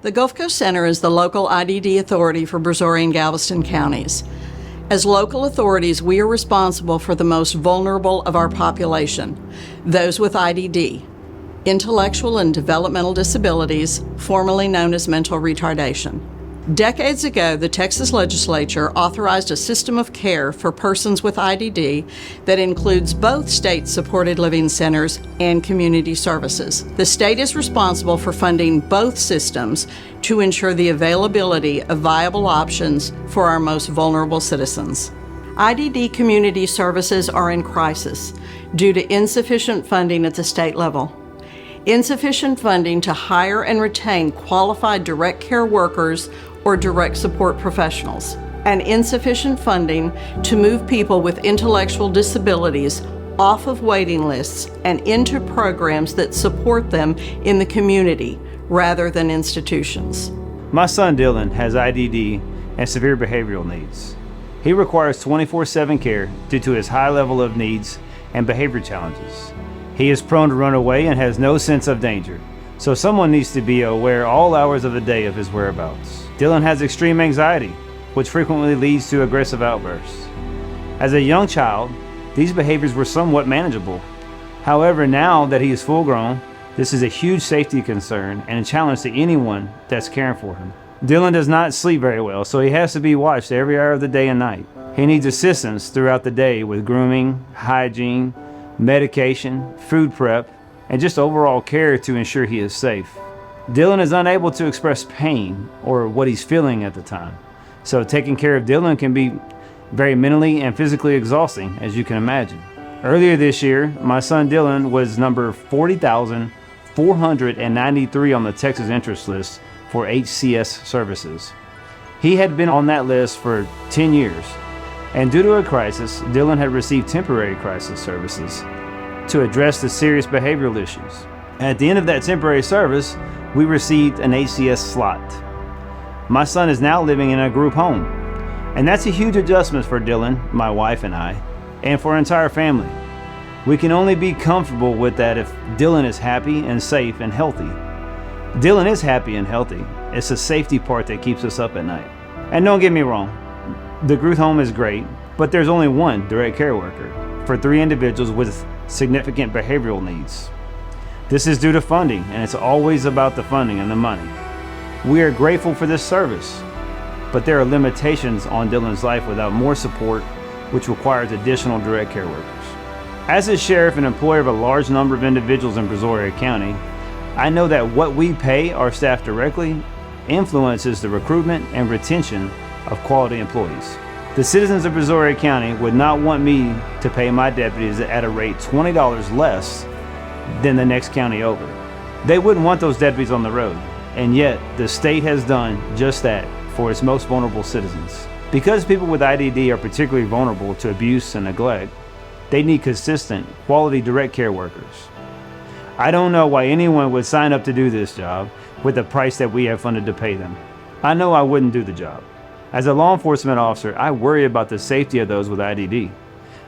The Gulf Coast Center is the local IDD authority for Brazoria and Galveston counties. As local authorities, we are responsible for the most vulnerable of our population, those with IDD, intellectual and developmental disabilities, formerly known as mental retardation. Decades ago, the Texas legislature authorized a system of care for persons with IDD that includes both state-supported living centers and community services. The state is responsible for funding both systems to ensure the availability of viable options for our most vulnerable citizens. IDD community services are in crisis due to insufficient funding at the state level. Insufficient funding to hire and retain qualified direct care workers or direct support professionals, and insufficient funding to move people with intellectual disabilities off of waiting lists and into programs that support them in the community rather than institutions. My son Dylan has IDD and severe behavioral needs. He requires 24/7 care due to his high level of needs and behavior challenges. He is prone to run away and has no sense of danger, so someone needs to be aware all hours of the day of his whereabouts. Dylan has extreme anxiety, which frequently leads to aggressive outbursts. As a young child, these behaviors were somewhat manageable. However, now that he is full grown, this is a huge safety concern and a challenge to anyone that's caring for him. Dylan does not sleep very well, so he has to be watched every hour of the day and night. He needs assistance throughout the day with grooming, hygiene, medication, food prep, and just overall care to ensure he is safe. Dylan is unable to express pain or what he's feeling at the time, so taking care of Dylan can be very mentally and physically exhausting, as you can imagine. Earlier this year, my son Dylan was number 40,493 on the Texas interest list for HCS services. He had been on that list for 10 years, and due to a crisis, Dylan had received temporary crisis services to address the serious behavioral issues. At the end of that temporary service, we received an HCS slot. My son is now living in a group home, and that's a huge adjustment for Dylan, my wife and I, and for our entire family. We can only be comfortable with that if Dylan is happy and safe and healthy. Dylan is happy and healthy. It's the safety part that keeps us up at night. And don't get me wrong, the group home is great, but there's only one direct care worker for 3 individuals with significant behavioral needs. This is due to funding, and it's always about the funding and the money. We are grateful for this service, but there are limitations on Dylan's life without more support, which requires additional direct care workers. As a sheriff and employer of a large number of individuals in Brazoria County, I know that what we pay our staff directly influences the recruitment and retention of quality employees. The citizens of Brazoria County would not want me to pay my deputies at a rate $20 less than the next county over. They wouldn't want those deputies on the road, and yet the state has done just that for its most vulnerable citizens. Because people with IDD are particularly vulnerable to abuse and neglect, they need consistent, quality direct care workers. I don't know why anyone would sign up to do this job with the price that we have funded to pay them. I know I wouldn't do the job. As a law enforcement officer, I worry about the safety of those with IDD,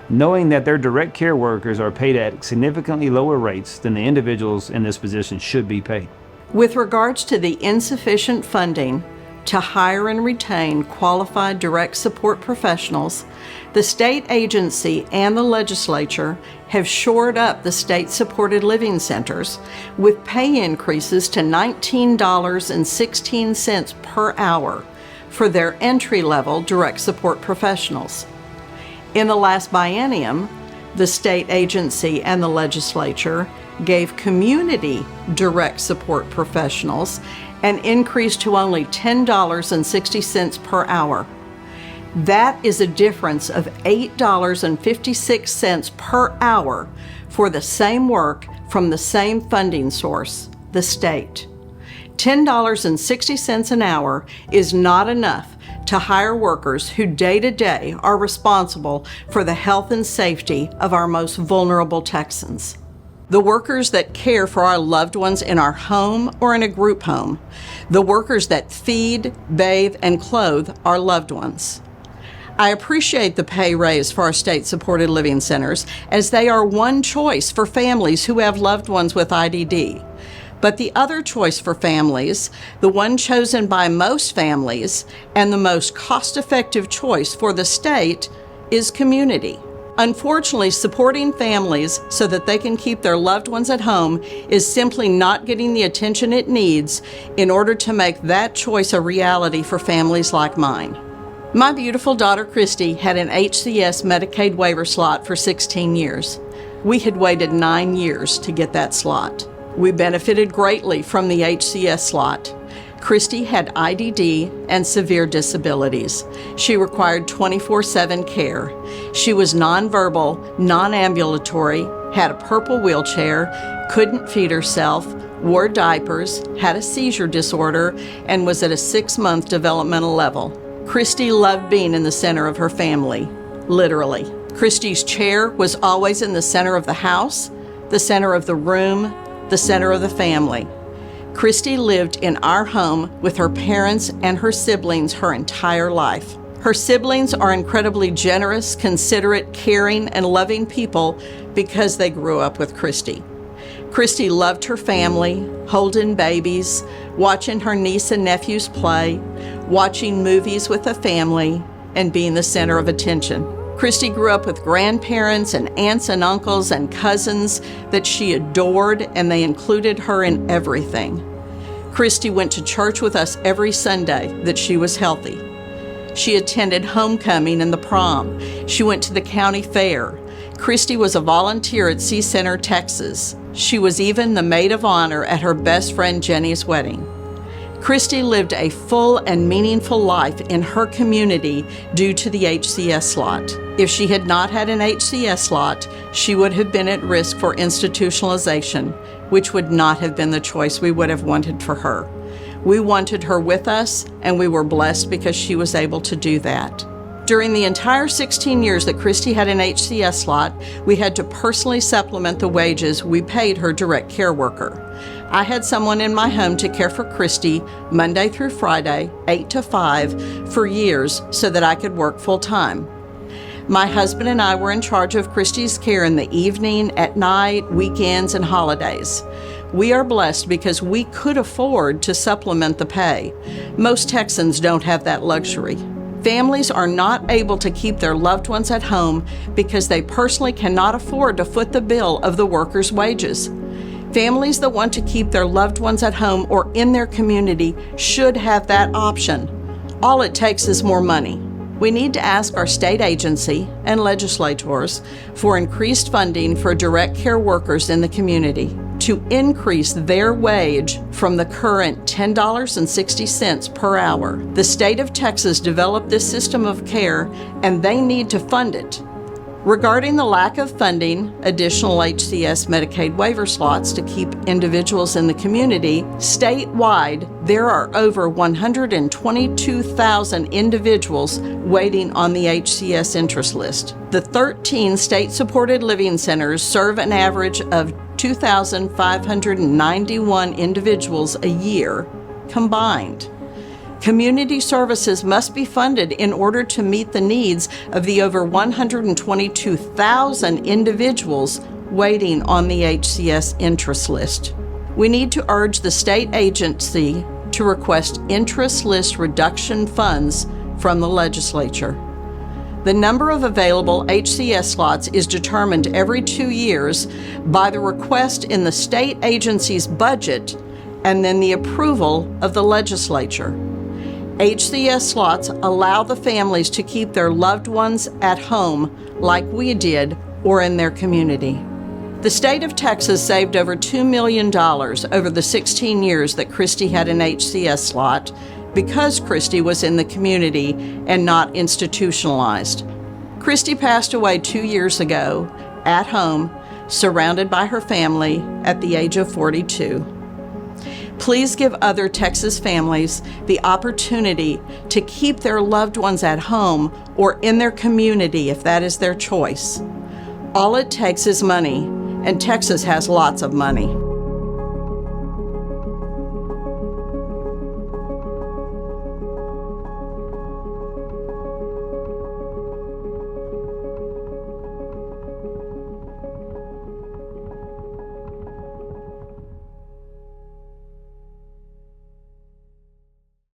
knowing that their direct care workers are paid at significantly lower rates than the individuals in this position should be paid. With regards to the insufficient funding to hire and retain qualified direct support professionals, the state agency and the legislature have shored up the state-supported living centers with pay increases to $19.16 per hour for their entry-level direct support professionals. In the last biennium, the state agency and the legislature gave community direct support professionals an increase to only $10.60 per hour. That is a difference of $8.56 per hour for the same work from the same funding source, the state. $10.60 an hour is not enough to hire workers who day to day are responsible for the health and safety of our most vulnerable Texans. The workers that care for our loved ones in our home or in a group home. The workers that feed, bathe, and clothe our loved ones. I appreciate the pay raise for our state-supported living centers, as they are one choice for families who have loved ones with IDD. But the other choice for families, the one chosen by most families and the most cost-effective choice for the state, is community. Unfortunately, supporting families so that they can keep their loved ones at home is simply not getting the attention it needs in order to make that choice a reality for families like mine. My beautiful daughter Christy had an HCS Medicaid waiver slot for 16 years. We had waited 9 years to get that slot. We benefited greatly from the HCS slot. Christy had IDD and severe disabilities. She required 24/7 care. She was nonverbal, non-ambulatory, had a purple wheelchair, couldn't feed herself, wore diapers, had a seizure disorder, and was at a 6-month developmental level. Christy loved being in the center of her family, literally. Christy's chair was always in the center of the house, the center of the room, the center of the family. Christy lived in our home with her parents and her siblings her entire life. Her siblings are incredibly generous, considerate, caring, and loving people because they grew up with Christy. Christy loved her family, holding babies, watching her niece and nephews play, watching movies with the family, and being the center of attention. Christy grew up with grandparents and aunts and uncles and cousins that she adored, and they included her in everything. Christy went to church with us every Sunday that she was healthy. She attended homecoming and the prom. She went to the county fair. Christy was a volunteer at Sea Center, Texas. She was even the maid of honor at her best friend Jenny's wedding. Christy lived a full and meaningful life in her community due to the HCS slot. If she had not had an HCS slot, she would have been at risk for institutionalization, which would not have been the choice we would have wanted for her. We wanted her with us, and we were blessed because she was able to do that. During the entire 16 years that Christy had an HCS slot, we had to personally supplement the wages we paid her direct care worker. I had someone in my home to care for Christy Monday through Friday, 8 to 5, for years so that I could work full-time. My husband and I were in charge of Christy's care in the evening, at night, weekends, and holidays. We are blessed because we could afford to supplement the pay. Most Texans don't have that luxury. Families are not able to keep their loved ones at home because they personally cannot afford to foot the bill of the workers' wages. Families that want to keep their loved ones at home or in their community should have that option. All it takes is more money. We need to ask our state agency and legislators for increased funding for direct care workers in the community to increase their wage from the current $10.60 per hour. The state of Texas developed this system of care, and they need to fund it. Regarding the lack of funding additional HCS Medicaid waiver slots to keep individuals in the community, statewide, there are over 122,000 individuals waiting on the HCS interest list. The 13 state-supported living centers serve an average of 2,591 individuals a year combined. Community services must be funded in order to meet the needs of the over 122,000 individuals waiting on the HCS interest list. We need to urge the state agency to request interest list reduction funds from the legislature. The number of available HCS slots is determined every 2 years by the request in the state agency's budget and then the approval of the legislature. HCS slots allow the families to keep their loved ones at home like we did or in their community. The state of Texas saved over $2 million over the 16 years that Christy had an HCS slot because Christy was in the community and not institutionalized. Christy passed away 2 years ago at home, surrounded by her family at the age of 42. Please give other Texas families the opportunity to keep their loved ones at home or in their community if that is their choice. All it takes is money, and Texas has lots of money.